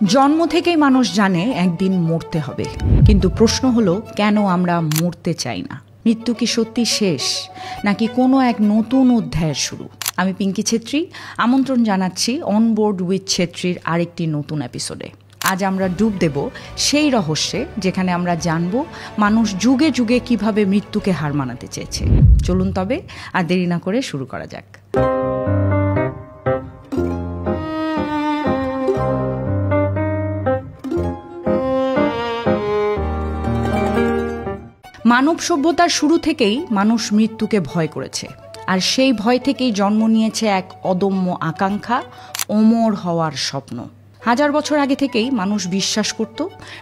জন্ম থেকেই মানুষ জানে একদিন মরতে হবে, কিন্তু প্রশ্ন হলো কেন আমরা মরতে চাই না? মৃত্যু কি সত্যি শেষ, নাকি কোনো এক নতুন অধ্যায়ের শুরু? আমি পিঙ্কি ছেত্রী, আমন্ত্রণ জানাচ্ছি অনবোর্ড উইথ ছেত্রীর আরেকটি নতুন এপিসোডে। আজ আমরা ডুব দেব সেই রহস্যে যেখানে আমরা জানব মানুষ যুগে যুগে কিভাবে মৃত্যুকে হার মানাতে চেয়েছে। চলুন তবে আর দেরি না করে শুরু করা যাক। মানব সভ্যতার শুরু থেকেই মানুষ মৃত্যুকে ভয় করেছে, আর সেই ভয় থেকেই জন্ম নিয়েছে এক অদম্য আকাঙ্ক্ষা, অমর হওয়ার স্বপ্ন। হাজার বছর আগে থেকেই মানুষ বিশ্বাস করত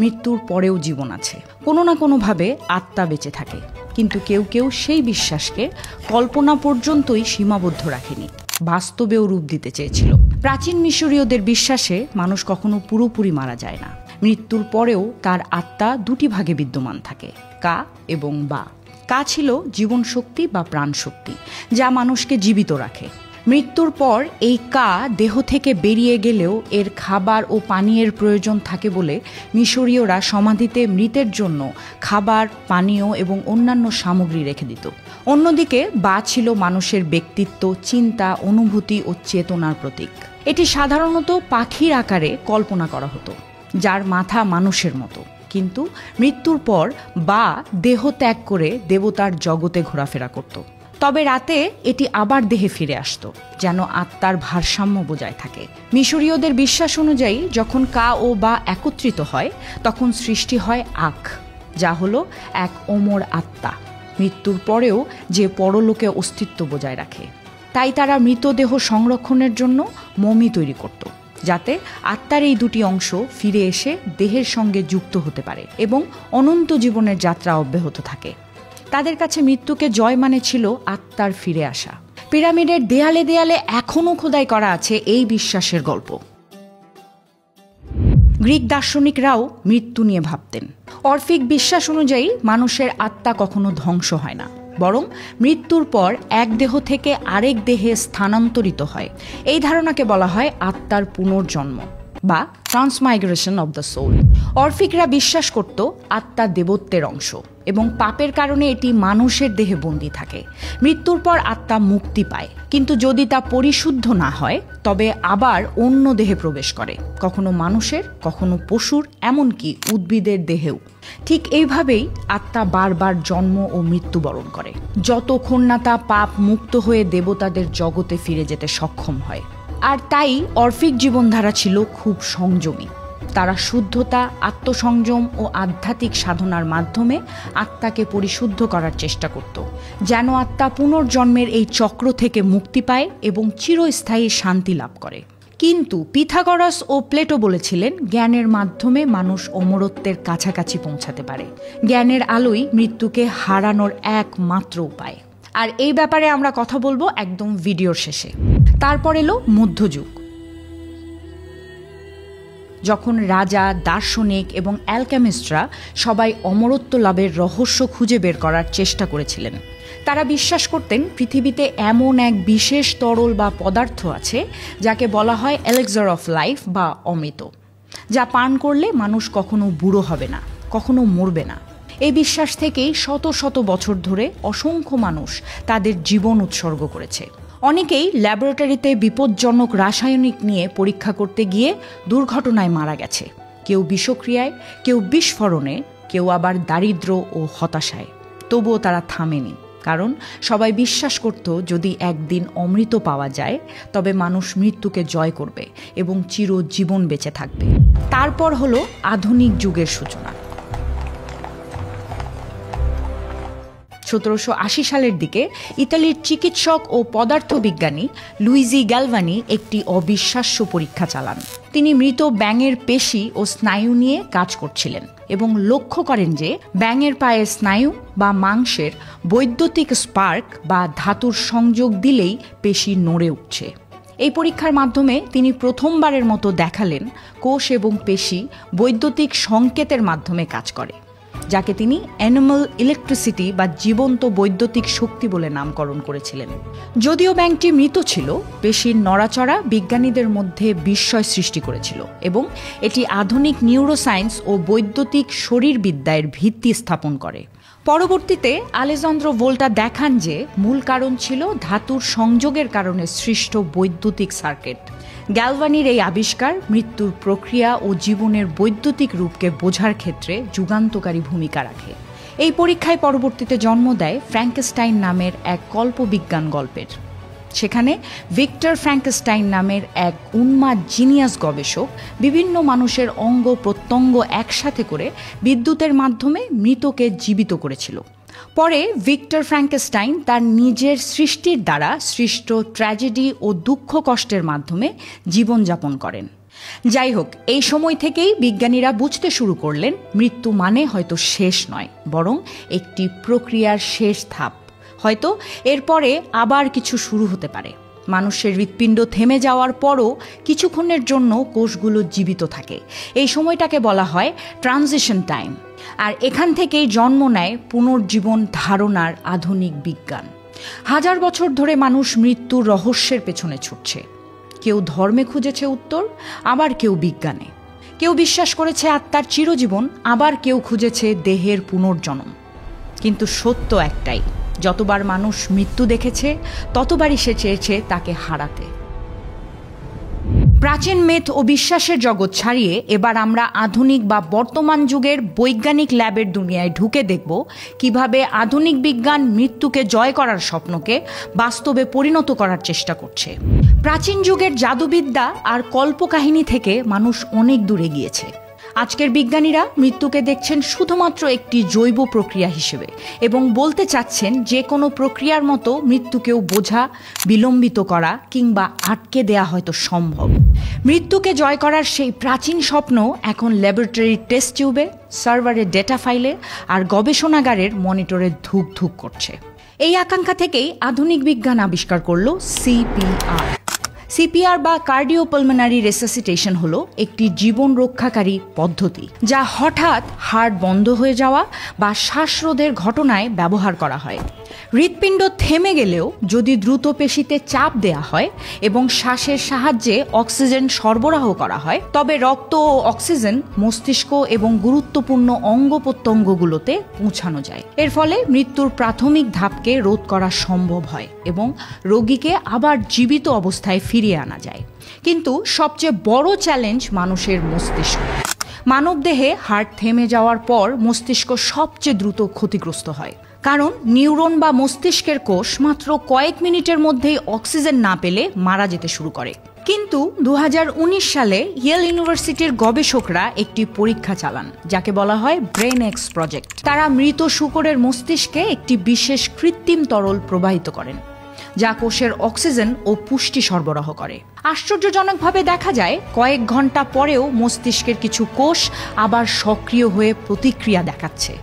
মৃত্যুর পরেও জীবন আছে, কোনো না কোনোভাবে আত্মা বেঁচে থাকে। কিন্তু কেউ কেউ সেই বিশ্বাসকে কল্পনা পর্যন্তই সীমাবদ্ধ রাখেনি, বাস্তবেও রূপ দিতে চেয়েছিল। প্রাচীন মিশরীয়দের বিশ্বাসে মানুষ কখনো পুরোপুরি মারা যায় না, মৃত্যুর পরেও তার আত্মা দুটি ভাগে বিদ্যমান থাকে, কা এবং বা। কা ছিল জীবন শক্তি বা প্রাণ শক্তি, যা মানুষকে জীবিত রাখে। মৃত্যুর পর এই কা দেহ থেকে বেরিয়ে গেলেও এর খাবার ও পানীয়ের প্রয়োজন থাকে বলে মিশরীয়রা সমাধিতে মৃতের জন্য খাবার, পানীয় এবং অন্যান্য সামগ্রী রেখে দিত। অন্যদিকে বা ছিল মানুষের ব্যক্তিত্ব, চিন্তা, অনুভূতি ও চেতনার প্রতীক। এটি সাধারণত পাখির আকারে কল্পনা করা হতো, যার মাথা মানুষের মতো, কিন্তু মৃত্যুর পর বা দেহ ত্যাগ করে দেবতার জগতে ঘোরাফেরা করত। তবে রাতে এটি আবার দেহে ফিরে আসতো, যেন আত্মার ভারসাম্য বজায় থাকে। মিশরীয়দের বিশ্বাস অনুযায়ী যখন কা ও বা একত্রিত হয়, তখন সৃষ্টি হয় আখ, যা হলো এক অমর আত্মা, মৃত্যুর পরেও যে পরলোকে অস্তিত্ব বজায় রাখে। তাই তারা মৃতদেহ সংরক্ষণের জন্য মমি তৈরি করত, যাতে আত্মার এই দুটি অংশ ফিরে এসে দেহের সঙ্গে যুক্ত হতে পারে এবং অনন্ত জীবনের যাত্রা অব্যাহত থাকে। তাদের কাছে মৃত্যুকে জয় মানে ছিল আত্মার ফিরে আসা। পিরামিডের দেয়ালে দেয়ালে এখনও খোদাই করা আছে এই বিশ্বাসের গল্প। গ্রিক দার্শনিকরাও মৃত্যু নিয়ে ভাবতেন। অরফিক বিশ্বাস অনুযায়ী মানুষের আত্মা কখনো ধ্বংস হয় না, বরং মৃত্যুর পর এক দেহ থেকে আরেক দেহে স্থানান্তরিত হয়। এই ধারণাকে বলা হয় আত্মার পুনর্জন্ম বা ট্রান্সমাইগ্রেশন অব দ্য সোল। অরফিকরা বিশ্বাস করত আত্মা দেবত্বের অংশ এবং পাপের কারণে এটি মানুষের দেহে বন্দী থাকে। মৃত্যুর পর আত্মা মুক্তি পায়, কিন্তু যদি তা পরিশুদ্ধ না হয় তবে আবার অন্য দেহে প্রবেশ করে, কখনো মানুষের, কখনো পশুর, এমনকি উদ্ভিদের দেহেও। ঠিক এইভাবেই আত্মা বারবার জন্ম ও মৃত্যুবরণ করে, যতক্ষণ না তা পাপ মুক্ত হয়ে দেবতাদের জগতে ফিরে যেতে সক্ষম হয়। আর তাই অরফিক জীবনধারা ছিল খুব সংযমী। তারা শুদ্ধতা, আত্মসংযম ও আধ্যাত্মিক সাধনার মাধ্যমে আত্মাকে পরিশুদ্ধ করার চেষ্টা করত, যেন আত্মা পুনর্জন্মের এই চক্র থেকে মুক্তি পায় এবং চিরস্থায়ী শান্তি লাভ করে। কিন্তু পিথাগোরাস ও প্লেটো বলেছিলেন জ্ঞানের মাধ্যমে মানুষ অমরত্বের কাছাকাছি পৌঁছাতে পারে। জ্ঞানের আলোই মৃত্যুকে হারানোর একমাত্র উপায়। আর এই ব্যাপারে আমরা কথা বলবো একদম ভিডিওর শেষে। তারপর এলো মধ্যযুগ, যখন রাজা, দার্শনিক এবং অ্যালকেমিস্টরা সবাই অমরত্ব লাভের রহস্য খুঁজে বের করার চেষ্টা করেছিলেন। তারা বিশ্বাস করতেন পৃথিবীতে এমন এক বিশেষ তরল বা পদার্থ আছে যাকে বলা হয় এলিক্সার অফ লাইফ বা অমৃত, যা পান করলে মানুষ কখনো বুড়ো হবে না, কখনো মরবে না। এই বিশ্বাস থেকেই শত শত বছর ধরে অসংখ্য মানুষ তাদের জীবন উৎসর্গ করেছে। অনেকেই ল্যাবরেটরিতে বিপজ্জনক রাসায়নিক নিয়ে পরীক্ষা করতে গিয়ে দুর্ঘটনায় মারা গেছে, কেউ বিষক্রিয়ায়, কেউ বিস্ফোরণে, কেউ আবার দারিদ্র ও হতাশায়। তবুও তারা থামেনি, কারণ সবাই বিশ্বাস করত যদি একদিন অমৃত পাওয়া যায় তবে মানুষ মৃত্যুকে জয় করবে এবং চিরজীবন বেঁচে থাকবে। তারপর হলো আধুনিক যুগের সূচনা। 1780 সালের দিকে ইতালির চিকিৎসক ও পদার্থবিজ্ঞানী লুইজি গ্যালভানি একটি অবিশ্বাস্য পরীক্ষা চালান। তিনি মৃত ব্যাঙের পেশি ও স্নায়ু নিয়ে কাজ করছিলেন এবং লক্ষ্য করেন যে ব্যাঙের পায়ের স্নায়ু বা মাংসের বৈদ্যুতিক স্পার্ক বা ধাতুর সংযোগ দিলেই পেশি নড়ে উঠছে। এই পরীক্ষার মাধ্যমে তিনি প্রথমবারের মতো দেখালেন কোষ এবং পেশি বৈদ্যুতিক সংকেতের মাধ্যমে কাজ করে। যাকে তিনি অ্যানিমাল ইলেকট্রিসিটি বা জীবন্ত বৈদ্যুতিক শক্তি বলে নামকরণ করেছিলেন। যদিও ব্যাঙটি মৃত ছিল, পেশির নড়াচড়া বিজ্ঞানীদের মধ্যে বিস্ময় সৃষ্টি করেছিল এবং এটি আধুনিক নিউরোসায়েন্স ও বৈদ্যুতিক শরীরবিদ্যার ভিত্তি স্থাপন করে। পরবর্তীতে আলেজান্দ্রো ভোল্টা দেখান যে মূল কারণ ছিল ধাতুর সংযোগের কারণে সৃষ্ট বৈদ্যুতিক সার্কিট। গ্যালভানির এই আবিষ্কার মৃত্যুর প্রক্রিয়া ও জীবনের বৈদ্যুতিক রূপকে বোঝার ক্ষেত্রে যুগান্তকারী ভূমিকা রাখে। এই পরীক্ষায় পরবর্তীতে জন্ম দেয় ফ্র্যাঙ্কেনস্টাইন নামের এক কল্পবিজ্ঞান গল্পের। সেখানে ভিক্টর ফ্র্যাঙ্কেনস্টাইন নামের এক উন্মাদ জিনিয়াস গবেষক বিভিন্ন মানুষের অঙ্গ প্রত্যঙ্গ একসাথে করে বিদ্যুতের মাধ্যমে মৃতকে জীবিত করেছিল। পরে ভিক্টর ফ্র্যাঙ্কেনস্টাইন তার নিজের সৃষ্টির দ্বারা সৃষ্ট ট্র্যাজেডি ও দুঃখ কষ্টের মাধ্যমে জীবনযাপন করেন। যাই হোক, এই সময় থেকেই বিজ্ঞানীরা বুঝতে শুরু করলেন মৃত্যু মানে হয়তো শেষ নয়, বরং একটি প্রক্রিয়ার শেষ ধাপ। হয়তো এরপরে আবার কিছু শুরু হতে পারে। মানুষের হৃৎপিণ্ড থেমে যাওয়ার পরও কিছুক্ষণের জন্য কোষগুলো জীবিত থাকে। এই সময়টাকে বলা হয় ট্রানজিশন টাইম। আর এখান থেকেই জন্ম নেয় পুনর্জীবন ধারণার আধুনিক বিজ্ঞান। হাজার বছর ধরে মানুষ মৃত্যুর রহস্যের পেছনে ছুটছে। কেউ ধর্মে খুঁজেছে উত্তর, আবার কেউ বিজ্ঞানে। কেউ বিশ্বাস করেছে আত্মার চিরজীবন, আবার কেউ খুঁজেছে দেহের পুনর্জন্ম। কিন্তু সত্য একটাই, যতবার মানুষ মৃত্যু দেখেছে ততবারই সে চেয়েছে তাকে হারাতে। প্রাচীন মেথ ও বিশ্বাসের জগৎ ছাড়িয়ে এবার আমরা আধুনিক বা বর্তমান যুগের বৈজ্ঞানিক ল্যাবের দুনিয়ায় ঢুকে দেখব কিভাবে আধুনিক বিজ্ঞান মৃত্যুকে জয় করার স্বপ্নকে বাস্তবে পরিণত করার চেষ্টা করছে। প্রাচীন যুগের জাদুবিদ্যা আর কল্পকাহিনী থেকে মানুষ অনেক দূরে গিয়েছে। আজকের বিজ্ঞানীরা মৃত্যুকে দেখছেন শুধুমাত্র একটি জৈব প্রক্রিয়া হিসেবে এবং বলতে চাচ্ছেন যে কোনো প্রক্রিয়ার মতো মৃত্যুকেও বোঝা, বিলম্বিত করা কিংবা আটকে দেয়া হয়তো সম্ভব। মৃত্যুকে জয় করার সেই প্রাচীন স্বপ্ন এখন ল্যাবরেটরির টেস্ট টিউবে, সার্ভারের ডেটা ফাইলে আর গবেষণাগারের মনিটরে ধুক ধুক করছে। এই আকাঙ্ক্ষা থেকেই আধুনিক বিজ্ঞান আবিষ্কার করল সিপিআর। সিপিআর বা কার্ডিওপালমোনারি রেসাসিটেশন হলো একটি জীবন রক্ষাকারী পদ্ধতি, যা হঠাৎ হার্ট বন্ধ হয়ে যাওয়া বা শ্বাসরোধের ঘটনায় ব্যবহার করা হয়। হৃৎপিণ্ড থেমে গেলেও যদি দ্রুত পেশিতে চাপ দেয়া হয় এবং শ্বাসের সাহায্যে অক্সিজেন সরবরাহ করা হয়, তবে রক্ত ও অক্সিজেন মস্তিষ্ক এবং গুরুত্বপূর্ণ অঙ্গ প্রত্যঙ্গগুলোতে পৌঁছানো যায়। এর ফলে মৃত্যুর প্রাথমিক ধাপকে রোধ করা সম্ভব হয় এবং রোগীকে আবার জীবিত অবস্থায় ফিরিয়ে আনা যায়। কিন্তু সবচেয়ে বড় চ্যালেঞ্জ মানুষের মস্তিষ্ক। মানবদেহে হার্ট থেমে যাওয়ার পর মস্তিষ্ক সবচেয়ে দ্রুত ক্ষতিগ্রস্ত হয়, কারণ নিউরন বা মস্তিষ্কের কোষ মাত্র কয়েক মিনিটের মধ্যেই অক্সিজেন না পেলে মারা যেতে শুরু করে। কিন্তু 2019 সালে ইয়েল ইউনিভার্সিটির গবেষকরা একটি পরীক্ষা চালান, যাকে বলা হয় ব্রেন এক্স প্রজেক্ট। তারা মৃত শূকরের মস্তিষ্কে একটি বিশেষ কৃত্রিম তরল প্রবাহিত করেন, যা কোষের অক্সিজেন ও পুষ্টি সরবরাহ করে। আশ্চর্যজনকভাবে দেখা যায় কয়েক ঘন্টা পরেও মস্তিষ্কের কিছু কোষ আবার সক্রিয় হয়ে প্রতিক্রিয়া দেখাচ্ছে।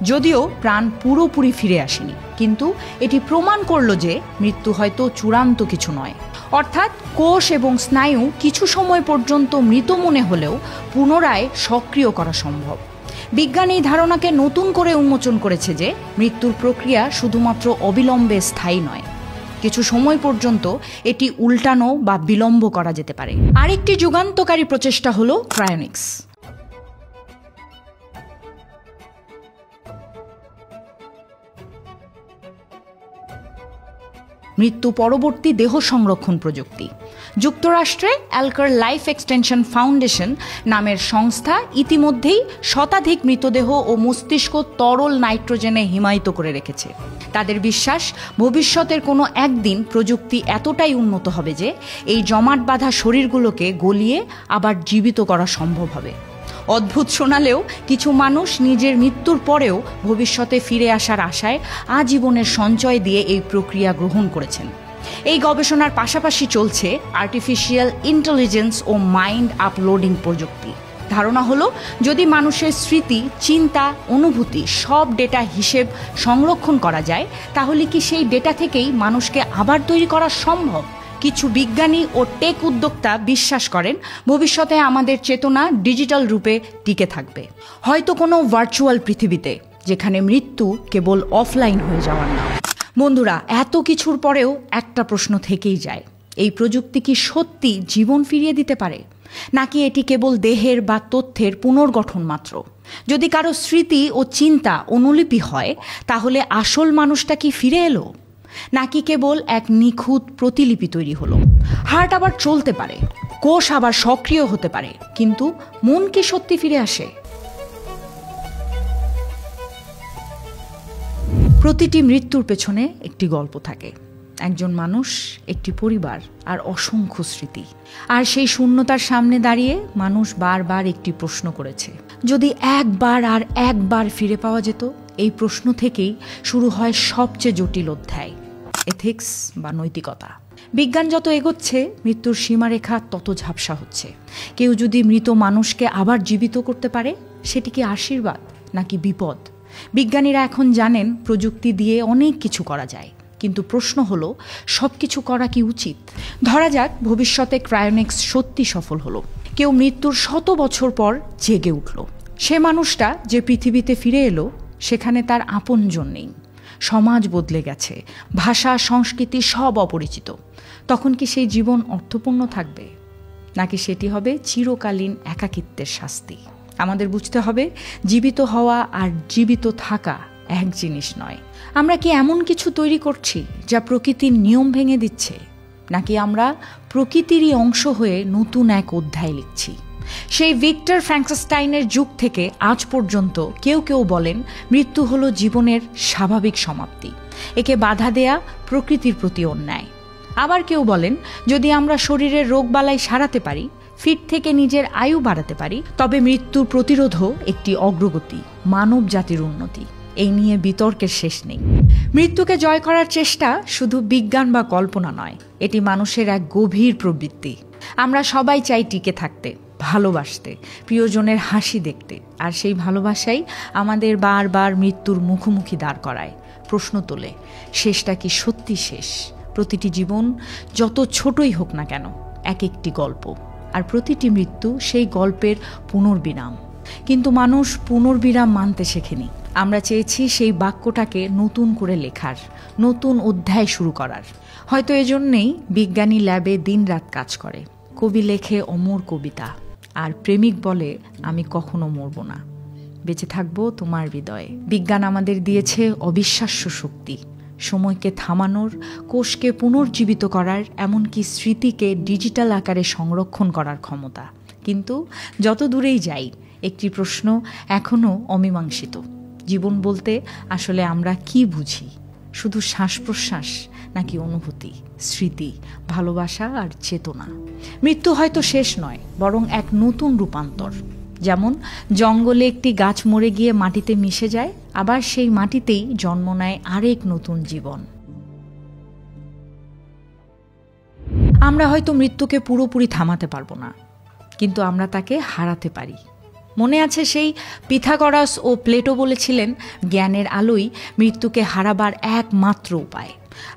যদিও প্রাণ পুরোপুরি ফিরে আসেনি, কিন্তু এটি প্রমাণ করল যে মৃত্যু হয়তো চূড়ান্ত কিছু নয়। অর্থাৎ কোষ এবং স্নায়ু কিছু সময় পর্যন্ত মৃত মনে হলেও পুনরায় সক্রিয় করা সম্ভব। বিজ্ঞান এই ধারণাকে নতুন করে উন্মোচন করেছে যে মৃত্যুর প্রক্রিয়া শুধুমাত্র অবিলম্বে স্থায়ী নয়, কিছু সময় পর্যন্ত এটি উল্টানো বা বিলম্ব করা যেতে পারে। আরেকটি যুগান্তকারী প্রচেষ্টা হলো ক্রায়োনিক্স। মৃত্যু পরবর্তী দেহ সংরক্ষণ প্রযুক্তি। যুক্তরাষ্ট্রে অ্যালকার লাইফ এক্সটেনশন ফাউন্ডেশন নামের সংস্থা ইতিমধ্যেই শতাধিক মৃতদেহ ও মস্তিষ্ক তরল নাইট্রোজেনে হিমায়িত করে রেখেছে। তাদের বিশ্বাস, ভবিষ্যতের কোনো একদিন প্রযুক্তি এতটাই উন্নত হবে যে এই জমাট বাঁধা শরীরগুলোকে গলিয়ে আবার জীবিত করা সম্ভব হবে। অদ্ভুত শোনালেও কিছু মানুষ নিজের মৃত্যুর পরেও ভবিষ্যতে ফিরে আসার আশায় আজীবনের সঞ্চয় দিয়ে এই প্রক্রিয়া গ্রহণ করেছেন। এই গবেষণার পাশাপাশি চলছে আর্টিফিশিয়াল ইন্টেলিজেন্স ও মাইন্ড আপলোডিং প্রযুক্তি। ধারণা হলো, যদি মানুষের স্মৃতি, চিন্তা, অনুভূতি সব ডেটা হিসেব সংরক্ষণ করা যায়, তাহলে কি সেই ডেটা থেকেই মানুষকে আবার তৈরি করা সম্ভব? কিছু বিজ্ঞানী ও টেক উদ্যোক্তা বিশ্বাস করেন ভবিষ্যতে আমাদের চেতনা ডিজিটাল রূপে টিকে থাকবে, হয়তো কোনো ভার্চুয়াল পৃথিবীতে যেখানে মৃত্যু কেবল অফলাইন হয়ে যাওয়ার নাম। বন্ধুরা, এত কিছুর পরেও একটা প্রশ্ন থেকেই যায়, এই প্রযুক্তি কি সত্যি জীবন ফিরিয়ে দিতে পারে, নাকি এটি কেবল দেহের বা তথ্যের পুনর্গঠন মাত্র? যদি কারো স্মৃতি ও চিন্তা অনুলিপি হয়, তাহলে আসল মানুষটা কি ফিরে এলো, নাকি কেবল এক নিখুঁত প্রতিলিপি তৈরি হলো? হার্ট আবার চলতে পারে, কোষ আবার সক্রিয় হতে পারে, কিন্তু মন কি সত্যি ফিরে আসে? প্রতিটি মৃত্যুর পেছনে একটি গল্প থাকে, একজন মানুষ, একটি পরিবার আর অসংখ্য স্মৃতি। আর সেই শূন্যতার সামনে দাঁড়িয়ে মানুষ বারবার একটি প্রশ্ন করেছে, যদি একবার আর একবার ফিরে পাওয়া যেত? এই প্রশ্ন থেকেই শুরু হয় সবচেয়ে জটিল অধ্যায়, এথিক্স বা নৈতিকতা। বিজ্ঞান যত এগোচ্ছে, মৃত্যুর সীমারেখা তত ঝাপসা হচ্ছে। কেউ যদি মৃত মানুষকে আবার জীবিত করতে পারে, সেটি কি আশীর্বাদ নাকি বিপদ? বিজ্ঞানীরা এখন জানেন প্রযুক্তি দিয়ে অনেক কিছু করা যায়, কিন্তু প্রশ্ন হলো সব কিছু করা কি উচিত? ধরা যাক ভবিষ্যতে ক্রায়োনিক্স সত্যি সফল হলো, কেউ মৃত্যুর 100 বছর পর জেগে উঠল। সে মানুষটা যে পৃথিবীতে ফিরে এলো, সেখানে তার আপনজন নেই, সমাজ বদলে গেছে, ভাষা সংস্কৃতি সব অপরিচিত। তখন কি সেই জীবন অর্থপূর্ণ থাকবে, নাকি সেটি হবে চিরকালীন একাকিত্বের শাস্তি? আমাদের বুঝতে হবে, জীবিত হওয়া আর জীবিত থাকা এক জিনিস নয়। আমরা কি এমন কিছু তৈরি করছি যা প্রকৃতির নিয়ম ভেঙে দিচ্ছে, নাকি আমরা প্রকৃতিরই অংশ হয়ে নতুন এক অধ্যায় লিখছি? সেই ভিক্টর ফ্র্যাঙ্কেনস্টাইনের যুগ থেকে আজ পর্যন্ত কেউ কেউ বলেন মৃত্যু হলো জীবনের স্বাভাবিক সমাপ্তি, একে বাধা দেয়া প্রকৃতির প্রতি অন্যায়। আবার কেউ বলেন যদি আমরা শরীরের রোগবালাই সারাতে পারি, ফিট থেকে নিজের আয়ু বাড়াতে পারি, তবে মৃত্যুর প্রতিরোধও একটি অগ্রগতি, মানব জাতির উন্নতি। এই নিয়ে বিতর্কের শেষ নেই। মৃত্যুকে জয় করার চেষ্টা শুধু বিজ্ঞান বা কল্পনা নয়, এটি মানুষের এক গভীর প্রবৃত্তি। আমরা সবাই চাই টিকে থাকতে, ভালোবাসতে, প্রিয়জনের হাসি দেখতে, আর সেই ভালোবাসাই আমাদের বারবার মৃত্যুর মুখোমুখি দাঁড় করায়, প্রশ্ন তোলে, শেষটা কি সত্যি শেষ? প্রতিটি জীবন যত ছোটই হোক না কেন, এক একটি গল্প, আর প্রতিটি মৃত্যু সেই গল্পের পুনর্বিরাম। কিন্তু মানুষ পুনর্বিরাম মানতে শেখেনি। আমরা চেয়েছি সেই বাক্যটাকে নতুন করে লেখার, নতুন অধ্যায় শুরু করার। হয়তো এজন্যেই বিজ্ঞানী ল্যাবে দিনরাত কাজ করে, কবি লেখে অমর কবিতা, আর প্রেমিক বলে আমি কখনো মরব না, বেঁচে থাকবো তোমার হৃদয়ে। বিজ্ঞান আমাদের দিয়েছে অবিশ্বাস্য শক্তি, সময়কে থামানোর, কোষকে পুনর্জীবিত করার, এমনকি স্মৃতিকে ডিজিটাল আকারে সংরক্ষণ করার ক্ষমতা। কিন্তু যত দূরেই যাই, একটি প্রশ্ন এখনও অমীমাংসিত, জীবন বলতে আসলে আমরা কি বুঝি? শুধু শ্বাস প্রশ্বাস, নাকি অনুভূতি, স্মৃতি, ভালোবাসা আর চেতনা? মৃত্যু হয়তো শেষ নয়, বরং এক নতুন রূপান্তর। যেমন জঙ্গলে একটি গাছ মরে গিয়ে মাটিতে মিশে যায়, আবার সেই মাটিতেই জন্ম নেয় আরেক নতুন জীবন। আমরা হয়তো মৃত্যুকে পুরোপুরি থামাতে পারবো না, কিন্তু আমরা তাকে হারাতে পারি। মনে আছে সেই পিথাগোরাস ও প্লেটো বলেছিলেন জ্ঞানের আলোই মৃত্যুকে হারাবার একমাত্র উপায়।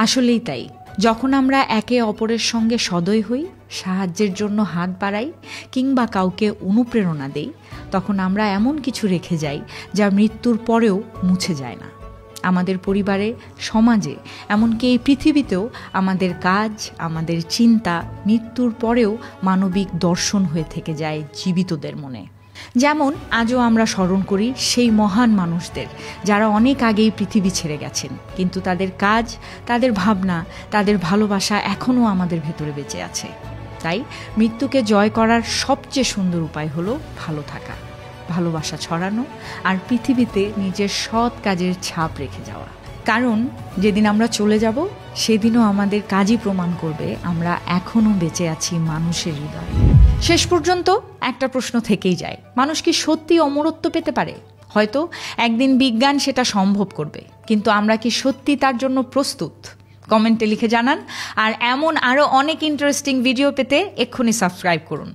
আসলেই তাই, যখন আমরা একে অপরের সঙ্গে সদয় হই, সাহায্যের জন্য হাত বাড়াই, কিংবা কাউকে অনুপ্রেরণা দেই, তখন আমরা এমন কিছু রেখে যাই যা মৃত্যুর পরেও মুছে যায় না। আমাদের পরিবারে, সমাজে, এমনকি এই পৃথিবীতেও আমাদের কাজ, আমাদের চিন্তা মৃত্যুর পরেও মানবিক দর্শন হয়ে থেকে যায় জীবিতদের মনে। যেমন আজও আমরা স্মরণ করি সেই মহান মানুষদের যারা অনেক আগেই পৃথিবী ছেড়ে গেছেন, কিন্তু তাদের কাজ, তাদের ভাবনা, তাদের ভালোবাসা এখনও আমাদের ভেতরে বেঁচে আছে। তাই মৃত্যুকে জয় করার সবচেয়ে সুন্দর উপায় হলো ভালো থাকা, ভালোবাসা ছড়ানো, আর পৃথিবীতে নিজের সৎ কাজের ছাপ রেখে যাওয়া। কারণ যেদিন আমরা চলে যাব, সেদিনও আমাদের কাজই প্রমাণ করবে আমরা এখনও বেঁচে আছি মানুষের হৃদয়ে। শেষ পর্যন্ত একটা প্রশ্ন থেকেই যায়, মানুষ কি সত্যি অমরত্ব পেতে পারে? হয়তো একদিন বিজ্ঞান সেটা সম্ভব করবে, কিন্তু আমরা কি সত্যি তার জন্য প্রস্তুত? কমেন্টে লিখে জানান। আর এমন আরও অনেক ইন্টারেস্টিং ভিডিও পেতে এক্ষুনি সাবস্ক্রাইব করুন।